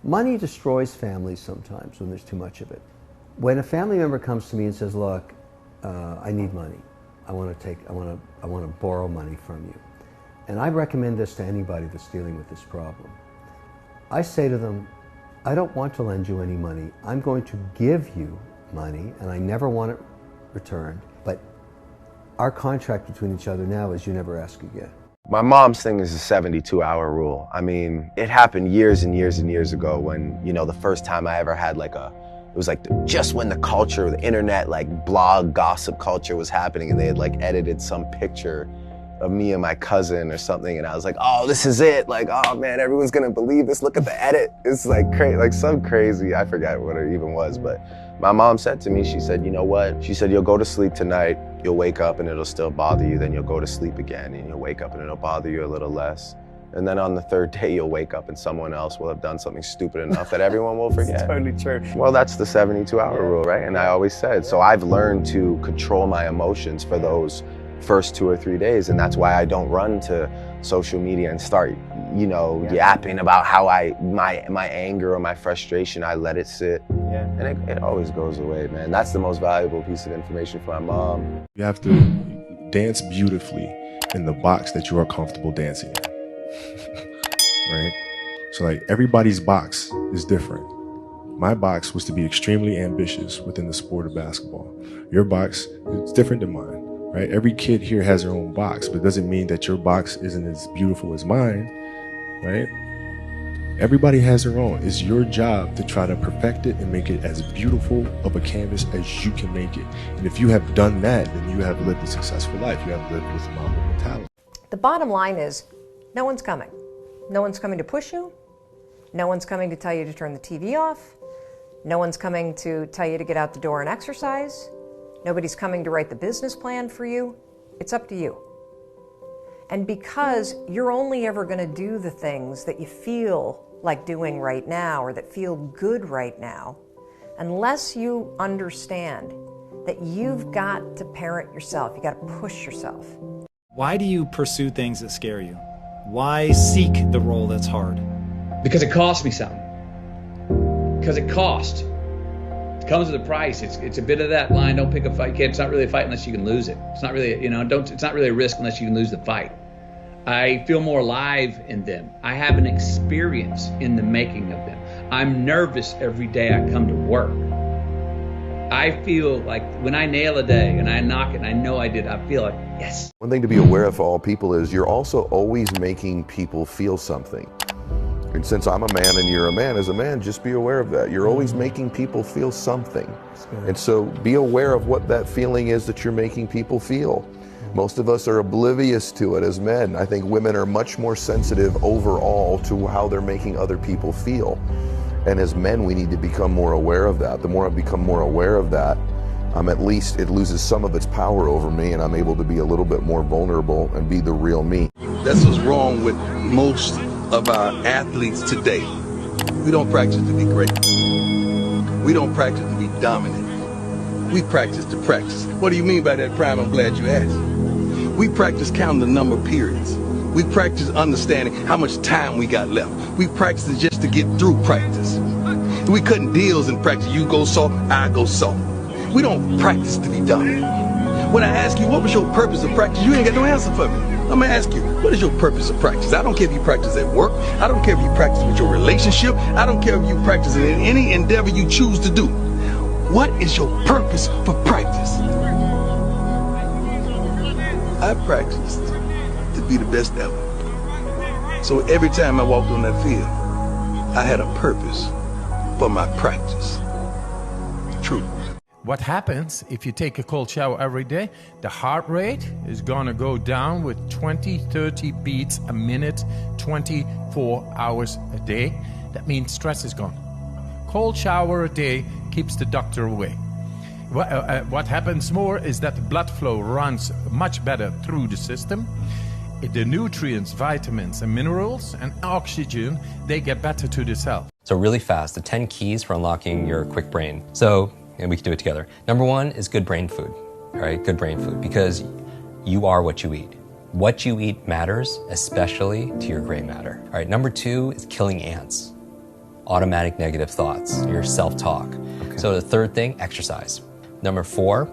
Money destroys families sometimes when there's too much of it. When a family member comes to me and says, look, I need money. I want to borrow money from you. And I recommend this to anybody that's dealing with this problem. I say to them, I don't want to lend you any money. I'm going to give you money, and I never want it returned. But our contract between each other now is you never ask again. My mom's thing is a 72-hour rule. I mean, it happened years and years and years ago when, you know, the first time I ever had it was like just when the culture, the internet, like blog gossip culture was happening, and they had like edited some picture of me and my cousin or something, and I was like, oh, this is it. Like, oh man, everyone's gonna believe this. Look at the edit. It's like crazy, like some crazy, I forgot what it even was, but my mom said to me, she said, you know what? She said, you'll go to sleep tonight, you'll wake up and it'll still bother you, then you'll go to sleep again and you'll wake up and it'll bother you a little less. And then on the third day, you'll wake up and someone else will have done something stupid enough that everyone will forget. It's totally true. Well, that's the 72-hour rule, right? And I always said, so I've learned to control my emotions for those first 2 or 3 days, and that's why I don't run to social media and start, you know, yapping about how my anger or my frustration, I let it sit. Yeah. And it always goes away, man. That's the most valuable piece of information for my mom. You have to dance beautifully in the box that you are comfortable dancing in. Right? So like everybody's box is different. My box was to be extremely ambitious within the sport of basketball. Your box is different than mine. Right? Every kid here has their own box, but it doesn't mean that your box isn't as beautiful as mine, right? Everybody has their own. It's your job to try to perfect it and make it as beautiful of a canvas as you can make it. And if you have done that, then you have lived a successful life. You have lived with Mamba mentality. The bottom line is, no one's coming. No one's coming to push you. No one's coming to tell you to turn the TV off. No one's coming to tell you to get out the door and exercise. Nobody's coming to write the business plan for you. It's up to you. And because you're only ever going to do the things that you feel like doing right now or that feel good right now, unless you understand that you've got to parent yourself, you got to push yourself. Why do you pursue things that scare you? Why seek the role that's hard? Because it costs me something. Because it costs. It comes with a price. It's a bit of that line, don't pick a fight. It's not really a fight unless you can lose it. It's not really, it's not really a risk unless you can lose the fight. I feel more alive in them. I have an experience in the making of them. I'm nervous every day I come to work. I feel like when I nail a day and I knock it and I know I did, I feel like, yes. One thing to be aware of for all people is you're also always making people feel something. And since I'm a man and you're a man, as a man, just be aware of that. You're always making people feel something. And so be aware of what that feeling is that you're making people feel. Most of us are oblivious to it as men. I think women are much more sensitive overall to how they're making other people feel. And as men, we need to become more aware of that. The more I become more aware of that, at least it loses some of its power over me, and I'm able to be a little bit more vulnerable and be the real me. That's what's wrong with most of our athletes today. We don't practice to be great. We don't practice to be dominant. We practice to practice. What do you mean by that, Prime? I'm glad you asked. We practice counting the number of periods. We practice understanding how much time we got left. We practice just to get through practice. We cutting deals in practice. You go soft, I go soft. We don't practice to be dominant. When I ask you, what was your purpose of practice? You ain't got no answer for me. I'm gonna ask you, what is your purpose of practice? I don't care if you practice at work. I don't care if you practice with your relationship. I don't care if you practice in any endeavor you choose to do. What is your purpose for practice? I practiced to be the best ever. So every time I walked on that field, I had a purpose for my practice. True. What happens if you take a cold shower every day? The heart rate is gonna go down with 20, 30 beats a minute, 24 hours a day. That means stress is gone. Cold shower a day keeps the doctor away. What happens more is that the blood flow runs much better through the system. The nutrients, vitamins and minerals and oxygen, they get better to the cell. So really fast, the 10 keys for unlocking your quick brain. And we can do it together. Number one is good brain food, all right? Good brain food, because you are what you eat. What you eat matters, especially to your gray matter. All right, number two is killing ants. automatic negative thoughts, your self-talk. Okay. So the third thing, exercise. Number 4,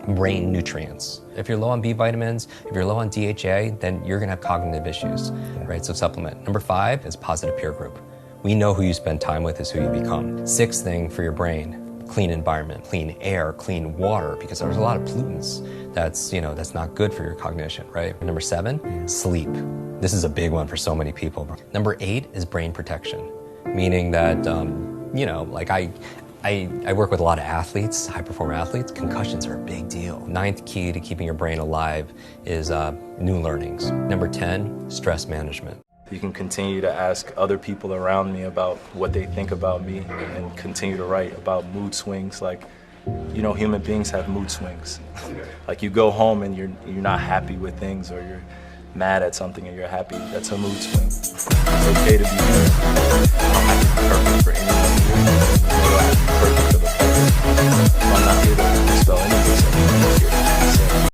brain nutrients. If you're low on B vitamins, if you're low on DHA, then you're gonna have cognitive issues, right? So supplement. Number 5 is positive peer group. We know who you spend time with is who you become. 6th thing for your brain, clean environment, clean air, clean water, because there's a lot of pollutants that's not good for your cognition, right? Number 7, sleep. This is a big one for so many people. Number 8 is brain protection, meaning that, like I work with a lot of athletes, high-performer athletes. Concussions are a big deal. 9th key to keeping your brain alive is new learnings. Number 10, stress management. You can continue to ask other people around me about what they think about me and continue to write about mood swings. Like, human beings have mood swings. Like you go home and you're not happy with things, or you're mad at something and you're happy. That's a mood swing. It's okay to be human. I don't have to be perfect